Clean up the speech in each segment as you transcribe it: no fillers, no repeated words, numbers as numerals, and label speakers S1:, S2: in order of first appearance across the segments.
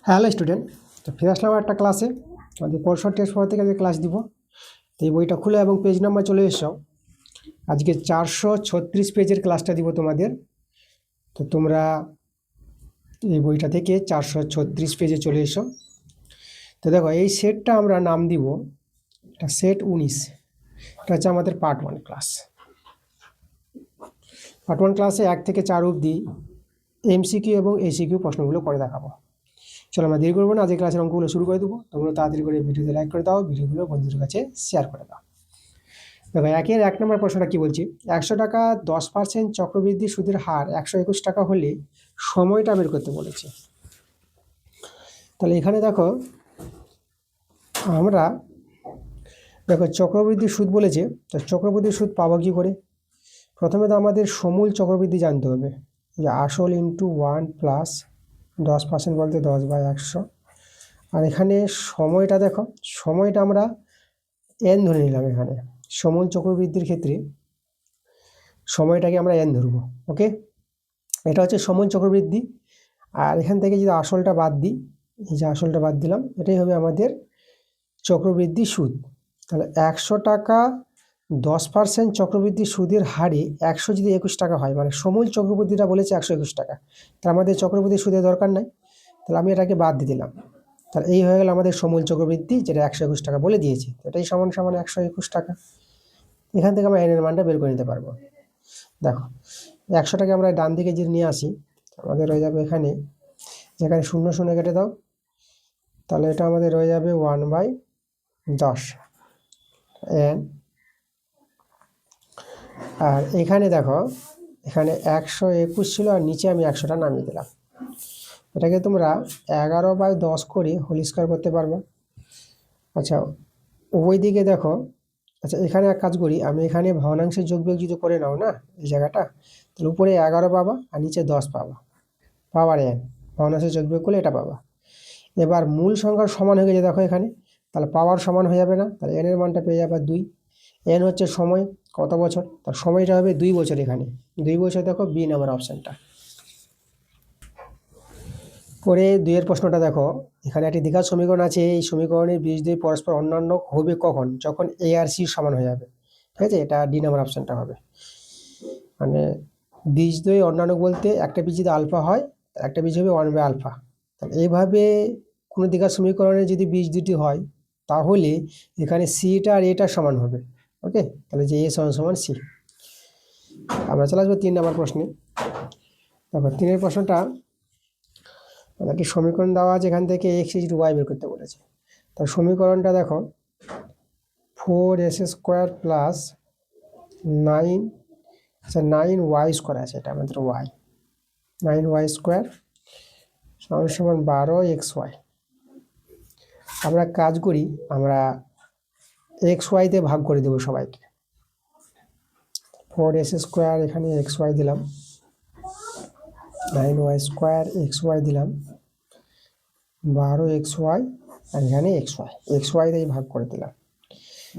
S1: Hello student, তো ফিরে আসলাম একটা ক্লাসে। আমাদের পরশু টেস্ট পেপার থেকে আজকে ক্লাস দিব। তো এই বইটা খুলে এবং পেজ নাম্বার চলে এসো। আজকে 436 পেজের ক্লাসটা দিব তোমাদের। তো তোমরা এই বইটা থেকে 436 পেজে চলে এসো। তো দেখো, এই সেটটা আমরা নাম দিব, এটা সেট 19। এটা হচ্ছে আমাদের পার্ট 1 ক্লাস। পার্ট 1 ক্লাসে 1 থেকে 4 অবধি এমসিকিউ এবং এসিকিউ প্রশ্নগুলো করে দেখাবো। চলো আমরা দেরি করবো না, আজকে ক্লাসের অঙ্কগুলো শুরু করে দেবো। তোমরা তাড়াতাড়ি করে ভিডিওতে লাইক করে দাও, ভিডিওগুলো বন্ধুদের কাছে শেয়ার করে দাও। দেখো, 1 নম্বর প্রশ্নটা কি বলছি, 100 টাকা 10% চক্রবৃদ্ধি সুদের হার 121 টাকা হলে সময়টা বের করতে বলেছে। তাহলে এখানে দেখো, আমরা চক্রবৃদ্ধি সুদ বলেছে। তো চক্রবৃদ্ধি সুদ পাবো কি করে? প্রথমে তো আমাদের সমূল চক্রবৃদ্ধি জানতে হবে, যে আসল ইন্টু 1 প্লাস 10% বলতে 10/100। আর এখানে সময়টা দেখো, সময়টা আমরা n ধরে নিলাম। এখানে সমূল চক্রবৃদ্ধির ক্ষেত্রে সময়টাকে আমরা n ধরবো। ওকে, এটা হচ্ছে সমূল চক্রবৃদ্ধি। আর এখান থেকে যদি আসলটা বাদ দিই, এই যে আসলটা বাদ দিলাম, এটাই হবে আমাদের চক্রবৃদ্ধি সুদ। তাহলে 100 টাকা 10% চক্রবৃদ্ধি সুদের হারে 100 যদি 21 টাকা হয়, মানে সমূল চক্রবৃদ্ধিটা বলেছে 121 টাকা, তাহলে আমাদের চক্রবৃদ্ধি সুদের দরকার নাই। তাহলে আমি এটাকে বাদ দিয়ে দিলাম। তাহলে এই হয়ে গেল আমাদের সমূল চক্রবৃদ্ধি, যেটা 121 টাকা বলে দিয়েছে। এটাই সমান সমান 121 টাকা। এখান থেকে আমরা এনের মানটা বের করে নিতে পারবো। দেখো, 100 টাকা আমরা ডান দিকে যদি নিয়ে আসি, আমাদের রয়ে যাবে এখানে, যেখানে 0 0 কেটে দাও, তাহলে এটা আমাদের রয়ে যাবে 1/10 n। আর এখানে দেখো, এখানে 121 ছিল, আর নিচে আমি 100টা নামিয়ে দিলাম। এটাকে তোমরা 11/10 করে হোল স্কোয়ার করতে পারবে। আচ্ছা, ওই দিকে দেখো, আচ্ছা এখানে এক কাজ করি, আমি এখানে ভগ্নাংশের যোগবিয়োগ যদি করে নাও না এই জায়গাটা, তাহলে উপরে 11 পাবা আর নিচে 10 পাবা, পাওয়ার n। ভগ্নাংশের যোগবিয়োগ করলে এটা পাবা। এবার মূল সংখ্যার সমান হয়ে গেছে দেখো এখানে, তাহলে পাওয়ার সমান হয়ে যাবে না, তাহলে n এর মানটা পেয়ে যাবে 2। n হচ্ছে সময়, কত বছর, তার সময়টা হবে 2 বছর। এখানে 2 বছর, দেখো বি নাম্বার অপশানটা। পরে 2 এর প্রশ্নটা দেখো, এখানে একটি দ্বিঘাত সমীকরণ আছে। এই সমীকরণের বীজদ্বয় পরস্পর অন্যান্য হবে কখন? যখন a আর c সমান হয়ে যাবে। ঠিক আছে, এটা ডি নাম্বার অপশানটা হবে। মানে বীজদ্বয় অন্যান্য বলতে একটা বীজ যদি আলফা হয়, একটা বীজ হবে 1/α। তাহলে এইভাবে কোনো দ্বিঘাত সমীকরণে যদি বীজ দুটি হয়, তাহলে এখানে সিটা আর এটা সমান হবে। ওকে, তাহলে যে এ সমান সমান সি। আমরা চলে আসবো 3 নম্বর প্রশ্নে। দেখো, 3 প্রশ্নটা, একটি সমীকরণ দেওয়া আছে, এখান থেকে এক্স ইজ টু ওয়াই বের করতে বলেছে। তার সমীকরণটা দেখো, 4s² প্লাস 9, আচ্ছা 9y² আছে, এটা আমাদের ওয়াই, 9y² সমান সমান 12xy। আমরা কাজ করি, আমরা xy তে ভাগ করে দেবো সবাইকে। 4s² এখানে xy দিলাম, 9y² xy দিলাম, 12xy, আর এখানে xy দিয়ে ভাগ করে দিলাম।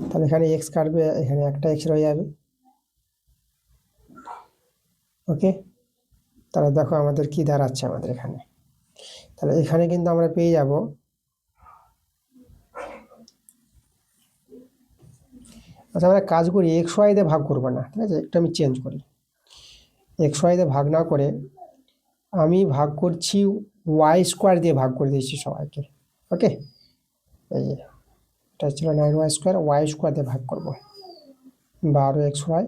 S1: তাহলে এখানে এক্স কাটবে, এখানে একটা এক্স রয়ে যাবে। ওকে, তাহলে দেখো আমাদের কি দাঁড়াচ্ছে আমাদের এখানে। তাহলে এখানে কিন্তু আমরা পেয়ে যাব, আচ্ছা আমরা কাজ করি xy দিয়ে ভাগ করবো না, ঠিক আছে, একটু আমি চেঞ্জ করি। xy দিয়ে ভাগ না করে আমি ভাগ করছি y² দিয়ে ভাগ করে দিয়েছি সবাইকে। ওকে, এই যে এটা ছিল 9y², y² দিয়ে ভাগ করবো, 12xy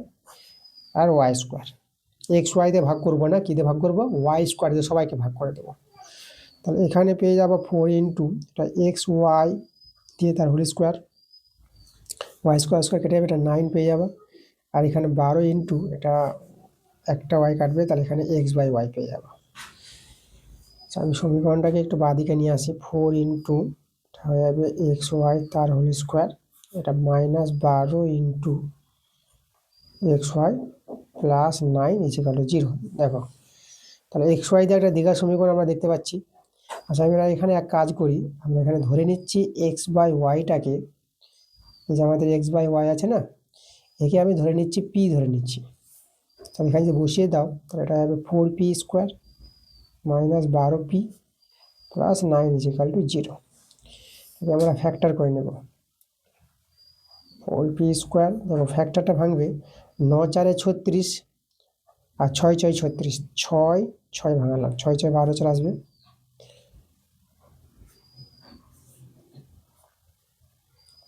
S1: আর y²। xy দিয়ে ভাগ করবো না, কি দিয়ে ভাগ করবো? y² দিয়ে সবাইকে ভাগ করে দেবো। তাহলে এখানে পেয়ে যাবো 4 ইন্টু এটা xy দিয়ে তার হোল স্কোয়ার, y² কেটে যাবে, এটা 9 পেয়ে যাবে। আর এখানে 12 ইন্টু এটা একটা y কাটবে, তাহলে এখানে x/y পেয়ে যাবো। আচ্ছা, আমি সমীকরণটাকে একটু বাঁদিকে নিয়ে আসি। 4 ইন্টু হয়ে যাবে xy তার হোল স্কোয়ার, এটা -12 ইন্টু xy প্লাস 9 = 0। দেখো, তাহলে xy দিয়ে একটা দ্বিঘাত সমীকরণ আমরা দেখতে পাচ্ছি। আচ্ছা, আমরা এখানে এক কাজ করি, আমরা এখানে ধরে নিচ্ছি x/y-টাকে, এই যে আমাদের x/y আছে না, একে আমি ধরে নিচ্ছি p ধরে নিচ্ছি। তাহলে এখানে যদি বসিয়ে দাও, তাহলে এটা হবে 4p² -12p plus 9 is equal to 0। এবার আমরা ফ্যাক্টর করে নেব। 4p স্কোয়ার, দেখো ফ্যাক্টরটা ভাঙবে 9 4 36 আর 6 6 36, 6 6 ভাঙালাম, 6 6 12 চলে আসবে।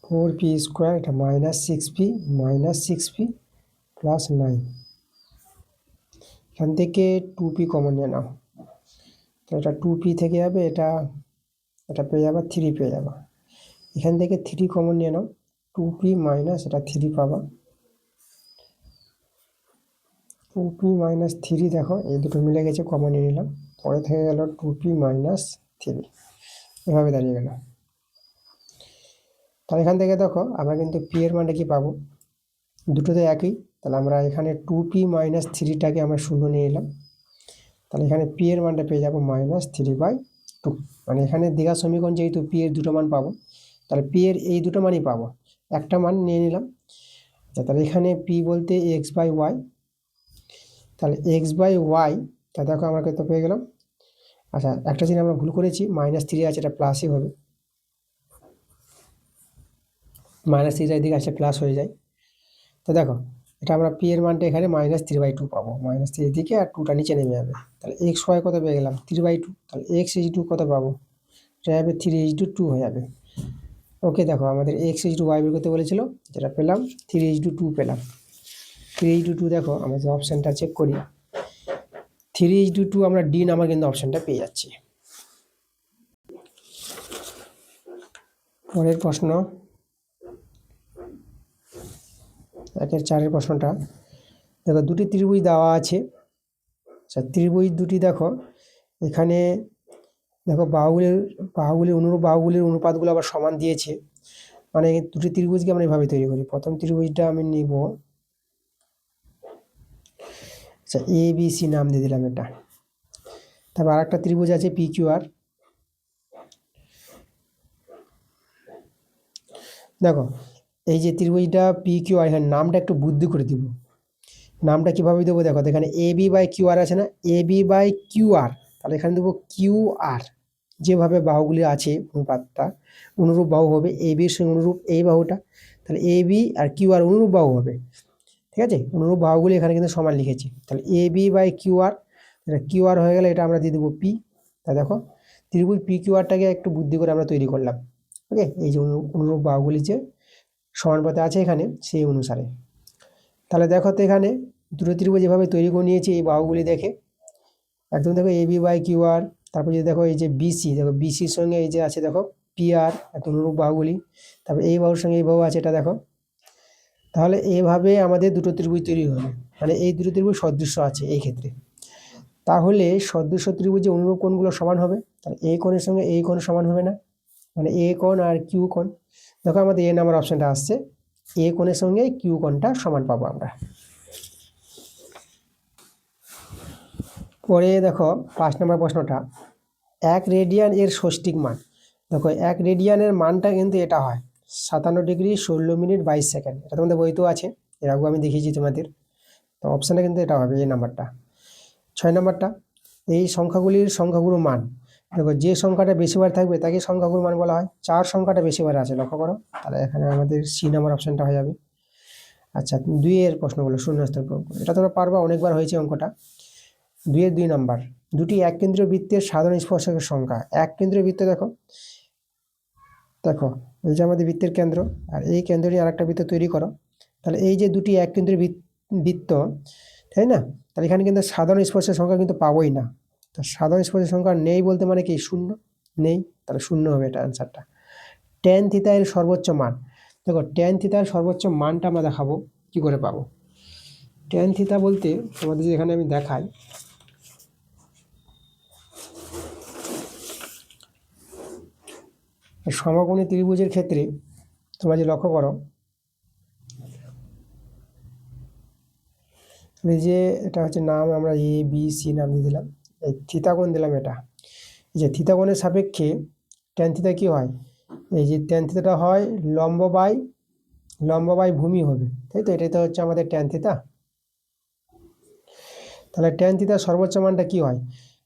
S1: 4p স্কোয়ার, এটা -6p প্লাস 9, এখান থেকে 2p কমন নিয়ে নাও, তো এটা 2p থেকে যাবে, এটা পেয়ে যাবে 3 পেয়ে যাবে। এখান থেকে 3 কমন নিয়ে নাও, 2p মাইনাস এটা 3 পাবা, 2p মাইনাস 3, দেখো এই দুটো মিলে গেছে, কমন নিয়ে নিলাম, পরে থেকে গেল 2p মাইনাস 3, এভাবে দাঁড়িয়ে গেল। তাহলে এখান থেকে দেখো আমরা কিন্তু p এর মানটা কি পাবো, দুটো তো একই, তাহলে আমরা এখানে 2p মাইনাস 3টাকে আমরা শূন্য নিয়ে নিলাম, তাহলে এখানে p এর মানটা পেয়ে যাবো -3/2। মানে এখানে দ্বিঘাত সমীকরণ যেহেতু p এর দুটো মান পাবো, তাহলে p এর এই দুটো মানই পাবো, একটা মান নিয়ে নিলাম। আচ্ছা, তাহলে এখানে p বলতে x/y, তাহলে x/y, তা দেখো আমরা কত পেয়ে গেলাম। আচ্ছা, একটা জিনিস আমরা ভুল করেছি, -3 আছে, এটা প্লাসই হবে, -3 এর দিকে আসলে প্লাস হয়ে যায়। তো দেখো এটা আমরা p এর মানটা এখানে -3/2 পাবো, -3 এদিকে আর 2টা নিচে নেমে যাবে, তাহলে xy কত পেয়ে গেলাম 3/2, তাহলে x/2 কত পাবো, এটা যাবে 3/2 হয়ে যাবে। ওকে, দেখো আমাদের x/y বের করতে বলেছিল, যেটা পেলাম 3/2 পেলাম। 3/2, দেখো আমরা যে অপশানটা চেক করি, 3/2 আমরা ডি নাম্বার কিন্তু অপশানটা পেয়ে যাচ্ছি। পরের প্রশ্ন, 1-4 প্রশ্নটা দেখো, দুটি ত্রিভুজ দেওয়া আছে। আচ্ছা, ত্রিভুজ দুটি দেখো, এখানে দেখো বাহুগুলির অনুরূপ বাহুগুলির অনুপাতগুলো আবার সমান দিয়েছে। মানে দুটি ত্রিভুজকে আমরা এভাবে তৈরি করি, প্রথম ত্রিভুজটা আমি নিব, আচ্ছা ABC নাম দিয়ে দিলাম এটা। তারপর আরেকটা ত্রিভুজ আছে PQR, দেখো এই যে ত্রিভুজটা PQR, এখানে নামটা একটু বুদ্ধি করে দিব। নামটা কিভাবে দেবো, দেখো এখানে AB/QR আছে না, AB/QR, তাহলে এখানে দেবো QR। যেভাবে বাহুগুলি আছে অনুপাতটা অনুরূপ বাহু হবে, ABর সঙ্গে অনুরূপ এই বাহুটা, তাহলে AB আর QR অনুরূপ বাহু হবে। ঠিক আছে, অনুরূপ বাহুগুলি এখানে কিন্তু সমান লিখেছি, তাহলে AB/QR, এটা QR হয়ে গেলে এটা আমরা দিয়ে দেবো P। তা দেখো ত্রিভুজ PQRটাকে একটু বুদ্ধি করে আমরা তৈরি করলাম। ওকে, এই যে অনুরূপ বাহুগুলি যে সমানুপাতে আছে এখানে, সেই অনুসারে। তাহলে দেখো তো এখানে দুটো ত্রিভুজ যেভাবে তৈরি করে নিয়েছি এই বাহুগুলি দেখে, একদম দেখো AB/QR, তারপর যদি দেখো এই যে BC, দেখো BCর সঙ্গে এই যে আছে দেখো PR, এত অনুরূপ বাহুগুলি, তারপর এই বাহুর সঙ্গে এই বাহু আছে এটা দেখো। তাহলে এইভাবে আমাদের দুটো ত্রিভুজ তৈরি হবে, মানে এই দুটো ত্রিভুজ সদৃশ্য আছে এই ক্ষেত্রে। তাহলে সদৃশ্য ত্রিভুজে অনুরূপ কোণগুলো সমান হবে, তাহলে এই কোণের সঙ্গে এই কোণ সমান হবে না, মানে A কোণ আর Q কোণ। দেখো আমাদের A নাম্বার অপশনটা আসছে, A কোণের সঙ্গে Q কোণটা সমান পাবো আমরা। পরে দেখো 5 নম্বর প্রশ্নটা, 1 রেডিয়ান এর ষষ্ঠিক মান। দেখো 1 রেডিয়ানের মানটা কিন্তু এটা হয় 57 ডিগ্রি 16 মিনিট 22 সেকেন্ড, এটা তোমাদের বইতেও আছে, এর আগেও আমি দেখিয়েছি তোমাদের। তো অপশানটা কিন্তু এটা হবে এই নাম্বারটা। 6 নাম্বারটা, এই সংখ্যাগুলোর মান। দেখো যে সংখ্যাটা বেশিবার থাকবে তাকে সংখ্যাগুলোর মান বলা হয়, 4 সংখ্যাটা বেশিবার আছে, লক্ষ্য করো, তাহলে এখানে আমাদের C নাম্বার অপশানটা হয়ে যাবে। আচ্ছা, 2 এর প্রশ্নগুলো শূন্যস্থান পূরণ করো, এটা তোমরা পারবা, অনেকবার হয়েছে অঙ্কটা। 2 এর 2 নাম্বার, দুটি এক কেন্দ্রীয় বৃত্তের সাধারণ স্পর্শকের সংখ্যা। এক কেন্দ্রীয় বৃত্ত দেখো, এই যে আমাদের বৃত্তের কেন্দ্র, আর এই কেন্দ্র নিয়ে আরেকটা বৃত্ত তৈরি করো, তাহলে এই যে দুটি এক কেন্দ্রীয় বৃত্ত, তাই না, তাহলে এখানে কিন্তু সাধারণ স্পর্শের সংখ্যা কিন্তু পাবোই না। তো সাধারণ স্পর্শের সংখ্যা নেই বলতে মানে কি, শূন্য, নেই, তাহলে শূন্য হবে এটা অ্যান্সারটা। ট্যান থিটা এর সর্বোচ্চ মান। দেখো ট্যান থিটার সর্বোচ্চ মানটা আমরা দেখাবো, কি করে পাবো। ট্যান থিটা বলতে তোমাদের যে এখানে আমি দেখাই, সমকোণী ত্রিভুজের ক্ষেত্রে তোমরা যে লক্ষ্য করো, এই যে এটা হচ্ছে নাম, আমরা ABC নাম দিয়ে দিলাম, এই থিতা কোণ দিলাম, এটা এই যে থিতা কোণের সাপেক্ষে ট্যান থিটা কি হয়, এই যে ট্যান থিটাটা হয় লম্ব বাই ভূমি হবে, তাই তো, এটাই তো হচ্ছে আমাদের ট্যান থিটা। তাহলে ট্যান থিটার সর্বোচ্চ মানটা কি হয়,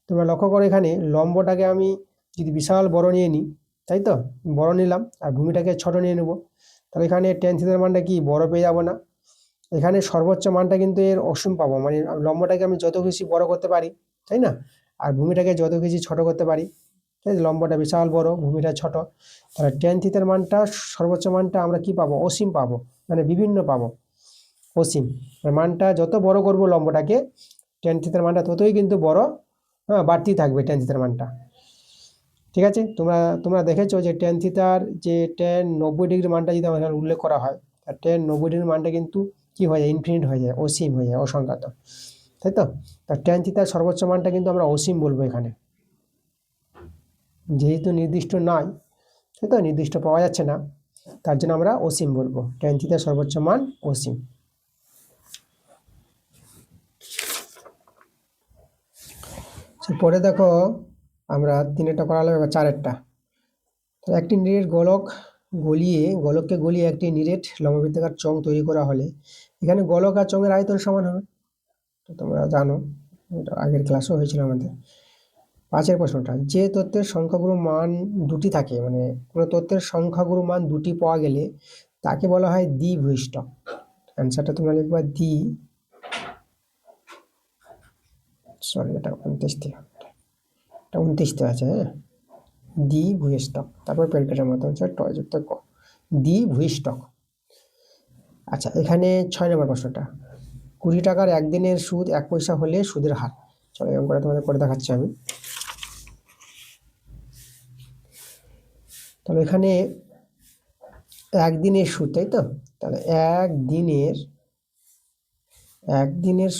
S1: তোমরা লক্ষ্য করো, এখানে লম্বটাকে আমি যদি বিশাল বড় নিয়ে নিই, তাই তো, বড় নিলাম আর ভূমিটাকে ছোট নিয়ে নেব, তাহলে এখানে টেন থিটার মানটা কি বড় পেয়ে যাবো না? এখানে সর্বোচ্চ মানটা কিন্তু এর অসীম পাবো, মানে লম্বটাকে আমি যত খুশি বড় করতে পারি, তাই না, আর ভূমিটাকে যত খুশি ছোট করতে পারি, তাই লম্বটা বিশাল বড়, ভূমিটা ছোট, তাহলে টেন থিটার মানটা সর্বোচ্চ মানটা আমরা কি পাবো? অসীম পাবো, মানে বিভিন্ন পাবো, অসীম। মানটা যত বড় করব লম্বটাকে, টেন থিটার মানটা ততই কিন্তু বড়, হ্যাঁ, বাড়তি থাকবে টেন থিটার মানটা। ঠিক আছে, তোমরা তোমরা দেখেছো যে টেন থিটার যে টেন 90 ডিগ্রি মানটা যদি আমার এখানে উল্লেখ করা হয়, আর টেন 90 ডিগ্রি মানটা কিন্তু কি হয়ে যায়? ইনফিনিট হয়ে যায়, অসীম হয়ে যায়, অসংখ্যাত, তাই তো। তার টেন থিটার সর্বোচ্চ মানটা কিন্তু আমরা অসীম বলবো এখানে, যেহেতু নির্দিষ্ট নয়, তাই তো, নির্দিষ্ট পাওয়া যাচ্ছে না, তার জন্য আমরা অসীম বলবো, টেন থিটার সর্বোচ্চ মান অসীম। পরে দেখো আমরা তিনেরটা করালাম, এবার চারেরটা। একটি নিরেট গোলককে গলিয়ে একটি নিরেট লম্ববৃত্তাকার চোঙ তৈরি করা হলে এখানে গোলক আর চোঙের আয়তন সমান হবে, তো তোমরা জানো, এটা আগের ক্লাসও হয়েছিল আমাদের। 5 প্রশ্নটা, যে তথ্যের সংখ্যাগুরু মান দুটি থাকে, মানে কোনো তথ্যের সংখ্যাগুরু মান দুটি পাওয়া গেলে তাকে বলা হয় দ্বিভুইষ্টক। অ্যান্সারটা তোমরা লিখবা এটা 29 আছে, হ্যাঁ, দ্বিভুইষ্টক, তারপর পেলকেটের মতো হচ্ছে টযুক্ত ক, দ্বিভুইষ্টক। আচ্ছা, এখানে 6 নম্বর প্রশ্নটা, 20 টাকার একদিনের সুদ 1 পয়সা হলে সুদের হার। চলো এরকম করে তোমাদের করে দেখাচ্ছি আমি। তাহলে এখানে একদিনের সুদ, তাই তো, তাহলে একদিনের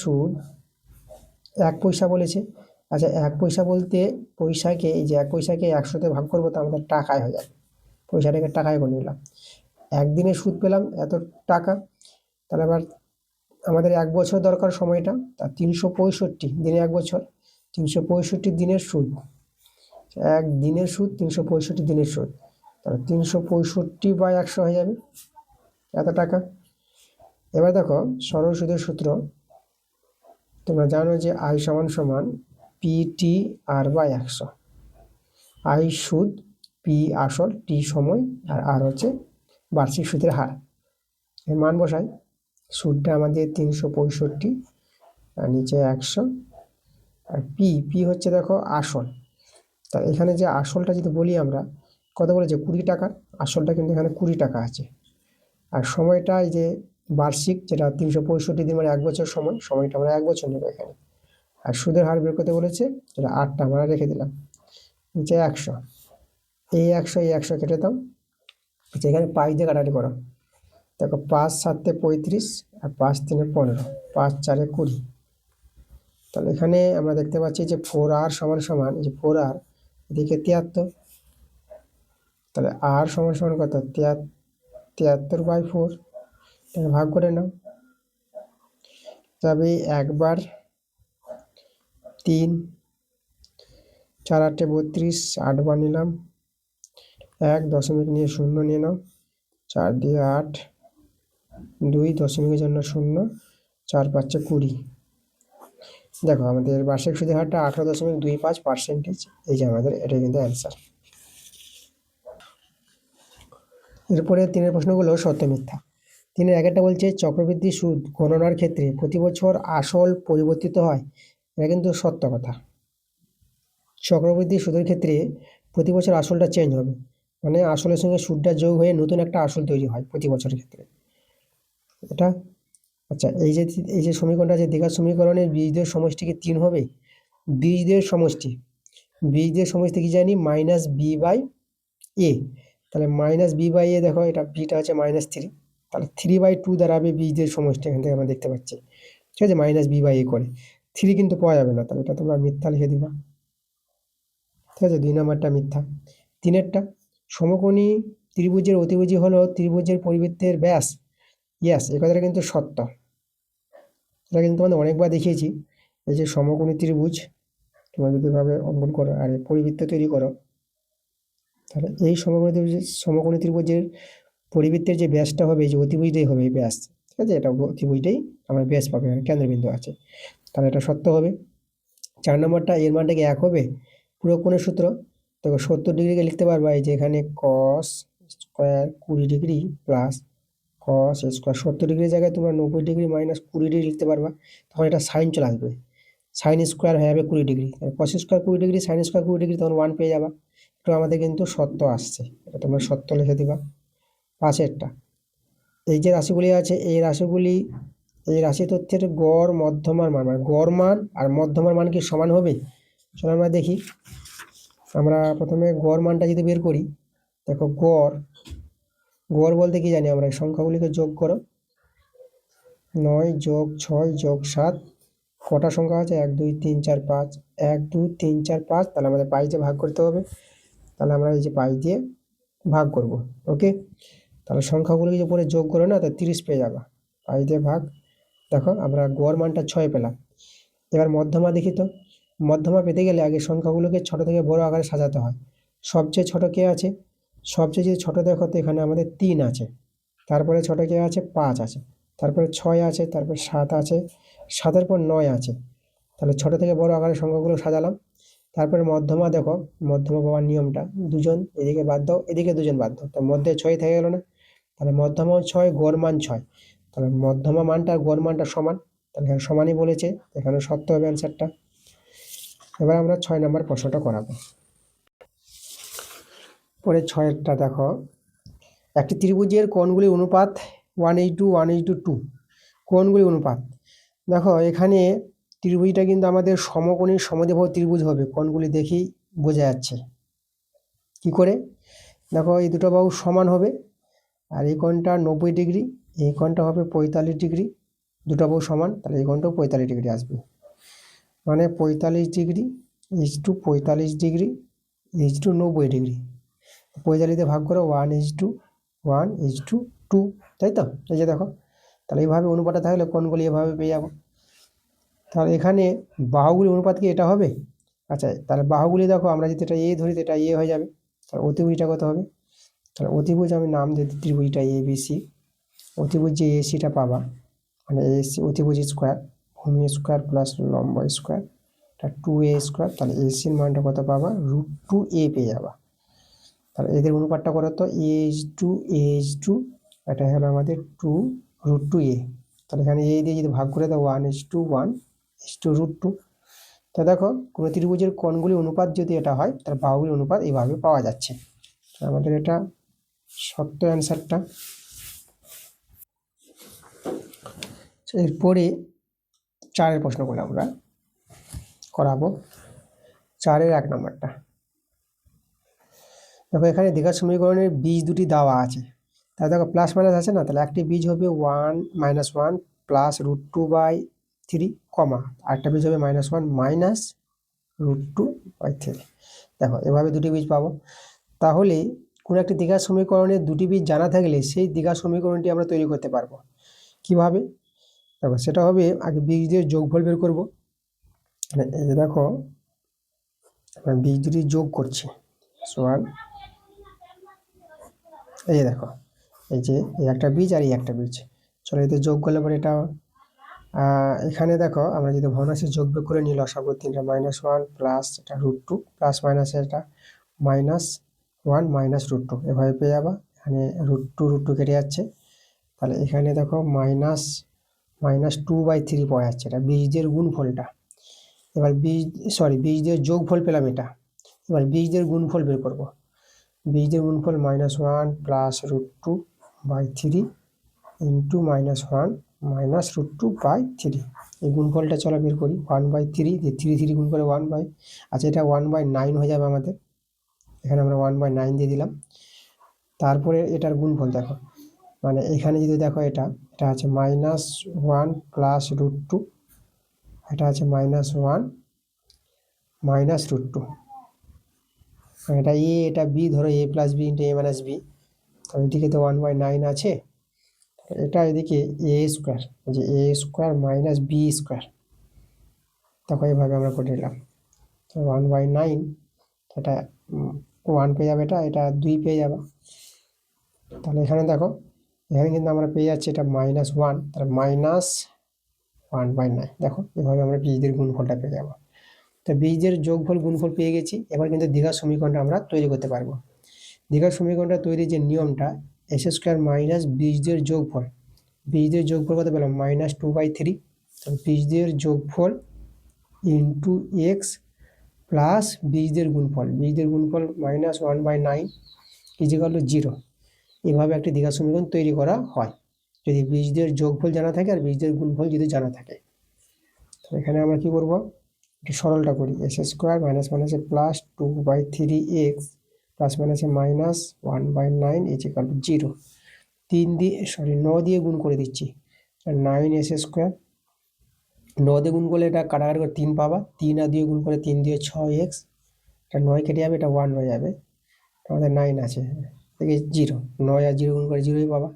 S1: সুদ 1 পয়সা বলেছে। আচ্ছা, 1 পয়সা বলতে পয়সাকে, এই যে 1 পয়সাকে 100তে ভাগ করবো, তো আমাদের টাকায় হয়ে যাবে, পয়সাটাকে টাকায় করে নিলাম, একদিনের সুদ পেলাম এত টাকা। তাহলে আবার আমাদের 1 বছর দরকার সময়টা, তা 365 দিনে 1 বছর, 365 দিনের সুদ, একদিনের সুদ 365 দিনের সুদ, তাহলে 365/100 হয়ে যাবে এত টাকা। এবার দেখো সরল সুদের সূত্র, তোমরা জানো যে আই সমান সমান PTR/100, আই সুদ, পি আসল, টি সময়, আর আর হচ্ছে বার্ষিক সুদের হার। এর মান বসাই, সুদটা আমাদের 365 আর নিচে 100, আর পি হচ্ছে দেখো আসল, তা এখানে যে আসলটা যদি বলি আমরা কত বলেছে? 20 টাকা, আসলটা কিন্তু এখানে 20 টাকা আছে, আর সময়টা এই যে বার্ষিক, যেটা 365 দিন মানে 1 বছর সময়টা আমরা 1 বছর নেবো এখানে, আর সুদের হার বের করতে বলেছে, যেটা 8টা আমরা রেখে দিলাম, নিচে 100, এই 100 কেটে দাও। আচ্ছা, এখানে 5 দিয়ে কাটাকাটি করো, দেখো 5 7 35 আর 5 3 15, 5 4 20। তাহলে এখানে আমরা দেখতে পাচ্ছি যে 4R সমান সমান, যে 4R এদিকে 73, তাহলে আর সমান সমান কত? 73/4, তাহলে ভাগ করে নাও, তবে 1 বার 3, 4 8 32, 8 বার নিলাম, 1 দশমিক নিয়ে 0 নিয়ে নাও, 4 দিয়ে 8, 2 দশমিকের জন্য 0, 4 5 20। দেখো আমাদের বার্ষিক সুদের হারটা 18.25%, এই যে আমাদের, এটা কিন্তু অ্যান্সার। এরপরে 3 প্রশ্নগুলো সত্য মিথ্যা। 3 একটা বলছে চক্রবৃদ্ধি সুদ গণনার ক্ষেত্রে প্রতি বছর আসল পরিবর্তিত হয়, এটা কিন্তু সত্য কথা। চক্রবৃদ্ধি সুদের ক্ষেত্রে প্রতি বছর আসলটা চেঞ্জ হবে, মানে আসলের সঙ্গে সুদটা যোগ হয়ে নতুন একটা আসল তৈরি হয় প্রতি বছরের ক্ষেত্রে, এটা। আচ্ছা, এই যে সমীকরণটা আছে, দ্বিঘাত সমীকরণের বীজদের সমষ্টি কি 3 হবে? বীজদের সমষ্টি কি জানি? -b/a, তাহলে -b/a, দেখো এটা বিটা হচ্ছে -3, তাহলে 3/2 দাঁড়াবে বীজদের সমষ্টি, এখান থেকে আমরা দেখতে পাচ্ছি, ঠিক আছে, -b/a করে 3 কিন্তু পাওয়া যাবে না, তাহলে এটা তোমরা মিথ্যা লিখে দিবা, ঠিক আছে, 2 নম্বরটা মিথ্যা। 3-এরটা, সমকোণী ত্রিভুজের অতিভুজি হলো ত্রিভুজের পরিবৃত্তের ব্যাস, ইয়েস, এই কথাটা কিন্তু সত্য, এটা কিন্তু তোমাদের অনেকবার দেখিয়েছি। এই যে সমকোণী ত্রিভুজ তোমরা যদি ভাবে অঙ্কন করো আর পরিবৃত্ত তৈরি করো, তাহলে এই সমকোণী ত্রিভুজের পরিবৃত্তের যে ব্যাসটা হবে, এই যে অতিভুজটাই হবে ব্যাস, ঠিক আছে, এটা অতিভুজটাই আমরা ব্যাস পাবে, কেন্দ্রবিন্দু আছে, তাহলে এটা সত্য হবে। 4 নম্বরটা, এর মানটা কি 1 হবে? পুরো কোণের সূত্র, দেখো 70 ডিগ্রিকে লিখতে পারবা এই যে এখানে cos square 20 degree plus cos square. 70 ডিগ্রির জায়গায় তোমরা 90 ডিগ্রি মাইনাস 20 ডিগ্রি লিখতে পারবা, তখন এটা সাইন চলে আসবে, সাইন স্কোয়ার হয়ে যাবে 20 degree, cos square 20 degree sine square 20 degree, তখন 1 পেয়ে যাবা। তো আমাদের কিন্তু সত্য আসছে, এটা তোমরা সত্য লিখে দিবা। পাশেরটা এই যে রাশিগুলি আছে এই রাশি তথ্যের গড় মধ্যমার মান, মানে গড় মান আর মধ্যমার মান কি সমান হবে? চলো আমরা দেখি। আমরা প্রথমে গড় মানটা যদি বের করি, দেখো গড় বলতে কি জানি আমরা, সংখ্যাগুলিকে যোগ করো, 9 যোগ 6 যোগ 7, কটা সংখ্যা আছে? 1 2 3 4 5, 1 2 3 4 5, তাহলে আমাদের 5 দিয়ে ভাগ করতে হবে। তাহলে আমরা এই যে 5 দিয়ে ভাগ করব, ওকে। তাহলে সংখ্যাগুলিকে উপরে যোগ করো না, তো 30 পেয়ে যাবা, 5 দিয়ে ভাগ। দেখো আমরা গড় মানটা 6 পেলাম। এবার মধ্যমা দেখি তো, মধ্যমা পেতে গেলে আগে সংখ্যাগুলোকে ছোট থেকে বড় আকারে সাজাতে হয়। সবচেয়ে ছোট কে আছে? সবচেয়ে যদি ছোট দেখো তো এখানে আমাদের 3 আছে, তারপরে ছোট কে আছে? 5 আছে, তারপরে 6 আছে, তারপরে 7 আছে, 7-এর পর 9 আছে। তাহলে ছোট থেকে বড় আকারে সংখ্যাগুলো সাজালাম। তারপরে মধ্যমা দেখো, মধ্যমা পাওয়ার নিয়মটা, দুজন এদিকে বাদ দাও, এদিকে দুজন বাদ দাও, তার মধ্যে 6 থেকে গেল না? তাহলে মধ্যমাও 6, গড় মান 6, তাহলে মধ্যমা মানটা আর গড় মানটা সমান, তাহলে এখানে সমানই বলেছে, এখানে সত্য হবে অ্যান্সারটা। এবার আমরা 6 নম্বর প্রশ্নটা করাবো। পরে 6-এরটা দেখো, একটি ত্রিভুজের কোণগুলির অনুপাত 1:2 1:2, কোণগুলির অনুপাত। দেখো এখানে ত্রিভুজটা কিন্তু আমাদের সমকোণী সমদ্বিবাহু ত্রিভুজ হবে, কোণগুলি দেখেই বোঝা যাচ্ছে। কি করে? দেখো এই দুটো বাহু সমান হবে, আর এই কোণটা 90 ডিগ্রি, এই কোণটা হবে 45 ডিগ্রি, দুটো বাহু সমান, তাহলে এই কোণটাও 45 ডিগ্রি আসবে। মানে 45 degree is to 45 degree is to 90 degree. 45 দিয়ে ভাগ করো, 1:1:2, তাই তো? এই যে দেখো, তাহলে এইভাবে অনুপাতটা থাকলে কোণগুলি এভাবে পেয়ে যাবো। তাহলে এখানে বাহুগুলি অনুপাত কি এটা হবে? আচ্ছা, তাহলে বাহুগুলি দেখো, আমরা যদি এটা এ ধরি তো এটা এ হয়ে যাবে, তাহলে অতিভুজটা কত হবে? তাহলে অতিভুজ আমি নাম দিয়ে দিই ত্রিভুজটা ABC। অতিভুজ যে এসিটা পাবা, মানে এসি অতিভুজ স্কোয়ার, ভূমি স্কোয়ার প্লাস লম্ব স্কোয়ার, এটা 2a স্কোয়ার, তাহলে এসির মানটা কত পাবা? √2a পেয়ে যাবা। তাহলে এদের অনুপাতটা কত? তো a:2 এটা হলো আমাদের 2√2a। তাহলে এখানে a দিয়ে যদি ভাগ করে দাও, 1:1:√2। তা দেখো কোনো ত্রিভুজের কোণগুলি অনুপাত যদি এটা হয়, তার বাহুগুলির অনুপাত এইভাবে পাওয়া যাচ্ছে। আমাদের এটা সত্য অ্যান্সারটা। এরপরে 4-এর প্রশ্নগুলো আমরা করাবো। 4-এর 1 নম্বরটা দেখো, এখানে দ্বিঘাত সমীকরণের বীজ দুটি দেওয়া আছে, তাহলে দেখো প্লাস মাইনাস আছে না, তাহলে একটি বীজ হবে 1 -1 প্লাস √2/3, কমা আরেকটা বীজ হবে -1 মাইনাস √2/3। দেখো এভাবে দুটি বীজ পাবো। তাহলে কোনো একটি দ্বিঘাত সমীকরণের দুটি বীজ জানা থাকলে সেই দ্বিঘাত সমীকরণটি আমরা তৈরি করতে পারবো। কিভাবে? দেখো সেটা হবে, আগে বীজদের যোগফল বের করবো। এই যে দেখো বীজ দুটি যোগ করছি, সমান এই যে দেখো, এই যে এই একটা বীজ আর এই একটা বীজ, চলো এতে যোগ করলে পরে এটা এখানে দেখো আমরা যদি ভগ্নাংশের যোগ বিয়োগ করে নিই, লসাগু 3টা -1 প্লাস এটা √2 প্লাস মাইনাস এটা -1 মাইনাস √2, এভাবে পেয়ে যাবা। এখানে √2 কেটে যাচ্ছে, তাহলে এখানে দেখো -2/3 পাওয়া যাচ্ছে, এটা বীজদের গুণফলটা। এবার বীজদের যোগফল পেলাম এটা, এবার বীজদের গুণফল বের করব। বীজদের গুণফল -1 প্লাস √2/3 ইন্টু -1 মাইনাস √2/3, এই গুণফলটা চলো বের করি। 1/3 দিয়ে 3 গুণ করে 1/, আচ্ছা এটা 1/9 হয়ে যাবে আমাদের, এখানে আমরা 1/9 দিয়ে দিলাম। তারপরে এটার গুণফল দেখো, মানে এখানে যদি দেখো এটা আছে -1 প্লাস √2, এটা আছে -1 মাইনাস √2, এটা এ এটা বি, ধরো a plus B into a minus B, তাহলে এদিকে তো 1/9 আছে, এটা এদিকে a স্কোয়ার, যে a square minus B square, দেখো এইভাবে আমরা করে নিলাম। তো 1/9, এটা 1 পেয়ে যাবে, এটা 2 পেয়ে যাবে। তাহলে এখানে দেখো, এখানে কিন্তু আমরা পেয়ে যাচ্ছি এটা -1, তাহলে -1/9, দেখো এভাবে আমরা বীজদের গুণফলটা পেয়ে যাবো। তো বীজের যোগফল গুণফল পেয়ে গেছি। এবার কিন্তু দ্বিঘাত সমীকরণটা আমরা তৈরি করতে পারবো। দ্বিঘাত সমীকরণটা তৈরির যে নিয়মটা, এস স্কোয়ার মাইনাস বীজের যোগফল, বীজের যোগফল কত পেলাম -2/3, তো বীজের যোগফল ইন্টু এক্স প্লাস বীজের গুণফল, বীজের গুণফল -1/9 ইজিক্যাল টু 0। এভাবে একটি দ্বিঘাত সমীকরণ তৈরি করা হয় যদি বীজদের যোগফল জানা থাকে আর বীজদের গুণফল যদি জানা থাকে। তো এখানে আমরা কি করব, একটু সরলটা করি। এস স্কোয়ার মাইনাস মাইনাসে প্লাস 2/3x প্লাস মাইনাসে -1/9 ইজিক্যাল টু 0। 9 দিয়ে গুণ করে দিচ্ছি, 9s স্কোয়ার, 9 দিয়ে গুণ করলে এটা কাটাকাটি করে 3 পাবা, 3 আর দিয়ে গুণ করে 3 দিয়ে 6x, এটা 9 কেটে যাবে, এটা 1 হয়ে যাবে, আমাদের 9 আছে, দেখি 0, 9 আর 0 গুণ করে 0ই পাবা।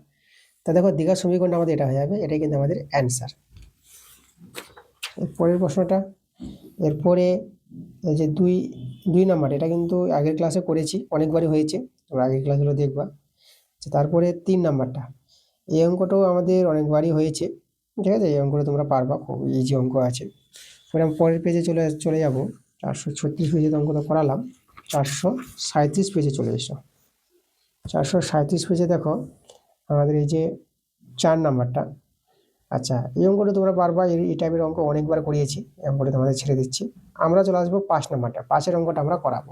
S1: তা দেখো দ্বিঘাত সমীকরণটা আমাদের এটা হয়ে যাবে, এটাই কিন্তু আমাদের অ্যান্সার। এরপরের প্রশ্নটা, এরপরে এই যে 2 নাম্বার, এটা কিন্তু আগের ক্লাসে করেছি, অনেকবারই হয়েছে, তোমরা আগের ক্লাসগুলো দেখবা। তারপরে 3 নাম্বারটা, এই অঙ্কটাও আমাদের অনেকবারই হয়েছে, ঠিক আছে, এই অঙ্কটা তোমরা পারবা, খুব ইজি অঙ্ক আছে। পরে আমি পরের পেজে চলে যাব, 436 পেজে অঙ্কটা করালাম, 437 পেজে চলে এসো। 437 পেজে দেখো আমাদের এই যে 4 নাম্বারটা। আচ্ছা, এই অঙ্কটা তোমরা পারবা, এই টাইপের অঙ্ক অনেকবার করিয়েছি, এই অঙ্কটা তোমাদের ছেড়ে দিচ্ছি। আমরা চলে আসবো 5 নাম্বারটা, 5-এর অঙ্কটা আমরা করাবো।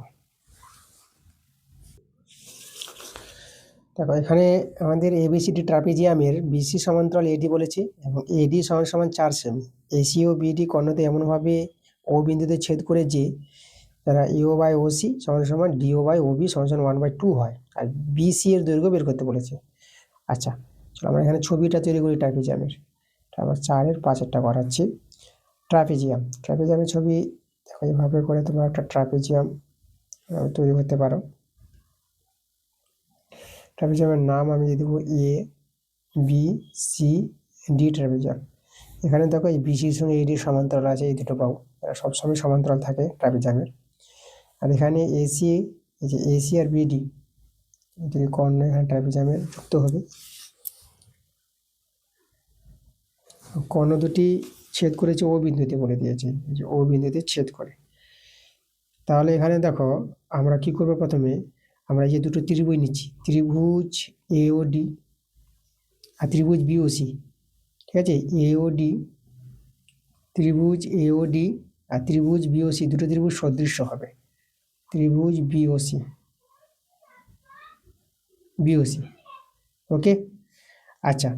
S1: দেখো এখানে আমাদের এবিসিডি ট্রাপিজিয়ামের বিসি সমান্তরাল এডি বলেছে এবং এডি সমান সমান 4 সেমি। এসি ও বিডি কর্ণতে এমনভাবে ও বিন্দুতে ছেদ করে যে যারা ইও বাই ওসি সমান সমান ডিও বাই ওবি সমান সমান 1/2 হয়, আর বিসি এর দৈর্ঘ্য বের করতে বলেছে। আচ্ছা চলো আমরা এখানে ছবিটা তৈরি করি ট্রাপিজিয়ামের, আবার 4-এর 5-এরটা করাচ্ছি। ট্রাপিজিয়ামের ছবি দেখো, এইভাবে করে তোমরা একটা ট্রাপিজিয়াম তৈরি করতে পারো। ট্রাপিজিয়ামের নাম আমি দিয়ে দেবো A B C D trapezium. এখানে দেখো এই বিসির সঙ্গে এডির সমান্তরাল আছে, এই দুটো পাবো, এরা সবসময় সমান্তরাল থাকে ট্রাপিজিয়ামের। আর এখানে এসি, এই যে এসি আর বিডি দুটি কর্ণ এখানে ট্রাপিজিয়ামের যুক্ত হবে, কর্ণ দুটি ছেদ করেছে ও বিন্দুতে বলে দিয়েছে, এই যে ও বিন্দুতে ছেদ করে। তাহলে এখানে দেখো আমরা কি করবো, প্রথমে আমরা এই যে দুটো ত্রিভুজ নিচ্ছি, ত্রিভুজ এ ও ডি আর ত্রিভুজ বি ও সি, ঠিক আছে, এ ও ডি, ত্রিভুজ এ ও ডি আর ত্রিভুজ বি ও সি, দুটো ত্রিভুজ সদৃশ্য হবে, ত্রিভুজ বি ও সি, ওকে। আচ্ছা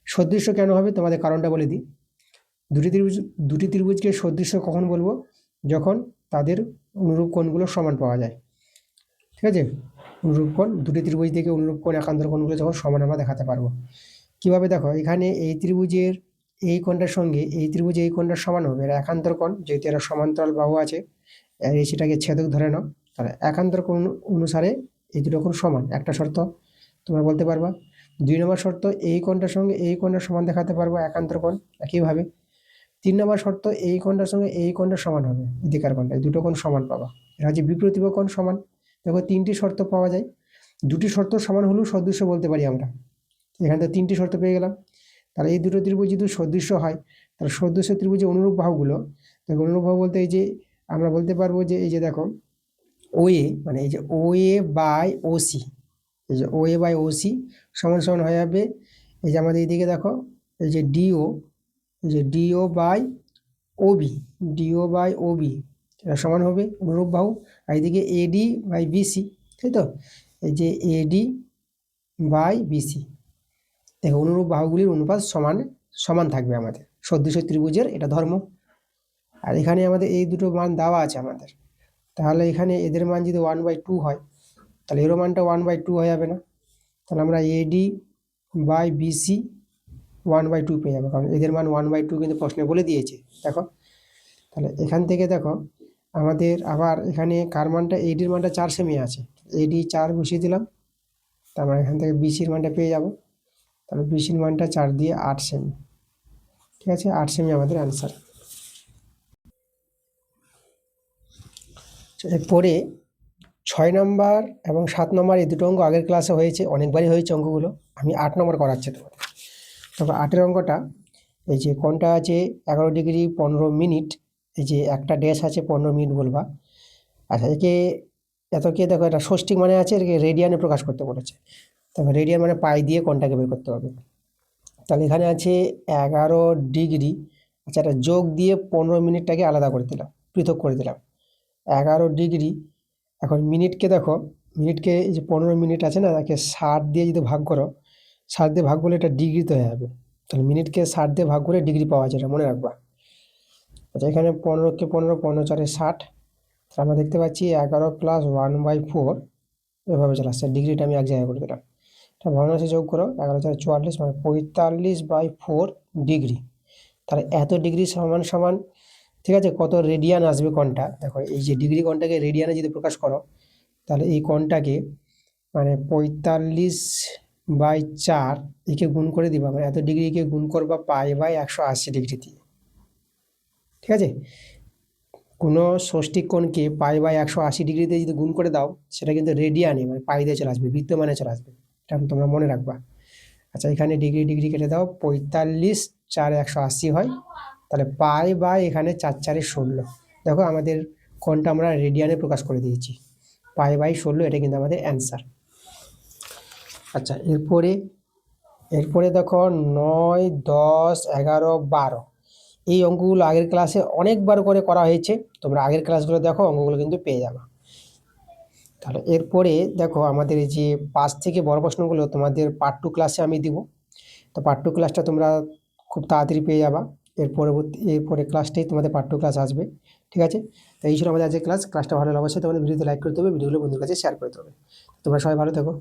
S1: সদৃশ্য কেন হবে তোমাদের কারণটা বলে দিই। দুটি ত্রিভুজকে সদৃশ্য কখন বলবো, যখন তাদের অনুরূপ কোণগুলো সমান পাওয়া যায়, ঠিক আছে, অনুরূপ কোণ, দুটি ত্রিভুজ থেকে অনুরূপ কোণ একান্তর কোণগুলো যখন সমান আমরা দেখাতে পারবো। কিভাবে দেখো, এখানে এই ত্রিভুজের এই কোণটার সঙ্গে এই ত্রিভুজে এই কোণটা সমান হবে, এরা একান্তর কোণ, যেহেতু এরা সমান্তরাল বাহু আছে, সেটাকে ছেদক ধরে নাও, তাহলে একান্তর কোণ অনুসারে এই দুটো কোণ সমান, একটা শর্ত তোমরা বলতে পারবা। 2 নম্বর শর্ত, এই কোণটার সঙ্গে এই কোণটার সমান দেখাতে পারবো, একান্তর কোণ একইভাবে। 3 নম্বর শর্ত, এই কোণটার সঙ্গে এই কোণটা সমান হবে, এদিকার কোণটা, এই দুটো কোণ সমান পাবা, এরা হচ্ছে বিপ্রতিভ কোণ সমান। দেখো 3টি শর্ত পাওয়া যায়, 2টি শর্ত সমান হলেও সদৃশ্য বলতে পারি আমরা, এখানে তো 3টি শর্ত পেয়ে গেলাম। তাহলে এই দুটো ত্রিভুজ যদি সদৃশ্য হয়, তাহলে সদৃশ্য ত্রিভুজের অনুরূপ বাহুগুলো, দেখো অনুরূপ বাহু বলতে এই যে আমরা বলতে পারবো যে এই যে দেখো ও এ, মানে এই যে ও এ বাই ও সি, এই যে ও এ বাই ও সি সমান সমান হয়ে যাবে, এই যে আমাদের এইদিকে দেখো এই যে ডিও, এই যে D O by O B, D O by O B এটা সমান হবে অনুরূপ বাহু, আর এইদিকে এডি বাই বিসি, তাই তো, এই যে এডি বাই বিসি, দেখো অনুরূপ বাহুগুলির অনুপাত সমান থাকবে আমাদের সদৃশ্য ত্রিভুজের, এটা ধর্ম। আর এখানে আমাদের এই দুটো মান দেওয়া আছে আমাদের, তাহলে এখানে এদের মান যদি 1/2 হয়, তাহলে এরও মানটা 1/2 হয়ে যাবে না, তাহলে আমরা এডি বাই বিসি 1/2 পেয়ে যাবো, কারণ এদের মান 1/2 কিন্তু প্রশ্নে বলে দিয়েছে। দেখো তাহলে এখান থেকে দেখো আমাদের আবার এখানে কার মানটা, এডির মানটা 4 সেমি আছে, এডি 4 বসিয়ে দিলাম, তারপর এখান থেকে বিসির মানটা পেয়ে যাব, তাহলে বিসির মানটা 4 দিয়ে 8 সেমি, ঠিক আছে, 8 সেমি আমাদের অ্যান্সার। এরপরে 6 নম্বর এবং 7 নম্বর এই দুটো অঙ্ক আগের ক্লাসে হয়েছে, অনেকবারই হয়েছে অঙ্কগুলো, আমি 8 নম্বর করাচ্ছি তোমাদের। তবে 8-এর অঙ্কটা, এই যে কোণটা আছে 11 ডিগ্রি 15 মিনিট, এই যে একটা ড্যাশ আছে 15 মিনিট বলবা। আচ্ছা এতকে দেখো, এটা ষষ্ঠিক মানে আছে, এটাকে রেডিয়ানে প্রকাশ করতে বলেছে। তবে রেডিয়ান মানে পাই দিয়ে কোণটাকে বের করতে হবে। তাহলে এখানে আছে 11 ডিগ্রি। আচ্ছা, এটা যোগ দিয়ে 15 মিনিটটাকে আলাদা করে দিলাম, পৃথক করে দিলাম। 11 ডিগ্রি। এখন মিনিটকে দেখো, মিনিটকে এই যে 15 মিনিট আছে না, তাকে 60 দিয়ে যদি ভাগ করো, 60 দিয়ে ভাগ করলে এটা ডিগ্রিতে হয়ে যাবে। তাহলে মিনিটকে 60 দিয়ে ভাগ করে ডিগ্রি পাওয়া যায়, এটা মনে রাখবা। আচ্ছা, এখানে 15কে 15, 15 4 60। তাহলে আমরা দেখতে পাচ্ছি 11 + 1/4 এভাবে চলে আসছে। ডিগ্রিটা আমি এক জায়গায় করে দিলাম। এটা ভগ্নাংশে যোগ করো, 11 4 44 মানে 45/4 ডিগ্রি। তাহলে এত ডিগ্রি সমান সমান, ঠিক আছে, কত রেডিয়ান আসবে কোণটা। দেখো এই যে ডিগ্রি কোণটাকে রেডিয়ানে যদি প্রকাশ করো, তাহলে এই কোণটাকে মানে 45/4 একে গুণ করে দিবা, মানে এত ডিগ্রিকে গুণ করবা π/180 দিয়ে। ঠিক আছে, কোনো ষষ্ঠিক কোণকে π/180 যদি গুণ করে দাও, সেটা কিন্তু রেডিয়ানে মানে পাই দিয়ে চলে আসবে, বৃত্তমানে চলে আসবে। এটা তোমরা মনে রাখবা। আচ্ছা, এখানে ডিগ্রি ডিগ্রি কেটে দাও, 45 4 180 হয়। তাহলে এখানে 4 4 16। দেখো আমাদের কোণটা আমরা রেডিয়ানে প্রকাশ করে দিয়েছি, π/16। এটা কিন্তু আমাদের অ্যান্সার। আচ্ছা, এরপরে দেখো 9 10 11 12। এই অঙ্কগুলো আগের ক্লাসে অনেকবার করে করা হয়েছে, তোমরা আগের ক্লাসগুলো দেখো, অঙ্কগুলো কিন্তু পেয়ে যাবে। তাহলে এরপরে দেখো আমাদের এই যে 5 থেকে বড় প্রশ্নগুলো তোমাদের পার্ট 2 ক্লাসে আমি দিব। তো পার্ট 2 ক্লাসটা তোমরা খুব তাড়াতাড়ি পেয়ে যাবা। এরপরে ক্লাসটাই তোমাদের পার্ট 2 ক্লাস আসবে। ঠিক আছে, তো এই ছিল আমাদের আজকের ক্লাসটা ভালো লাগলে অবশ্যই তোমাদের ভিডিওতে লাইক করতে হবে, ভিডিওগুলো বন্ধুদের কাছে শেয়ার করতে হবে। তোমরা সবাই ভালো থেকো।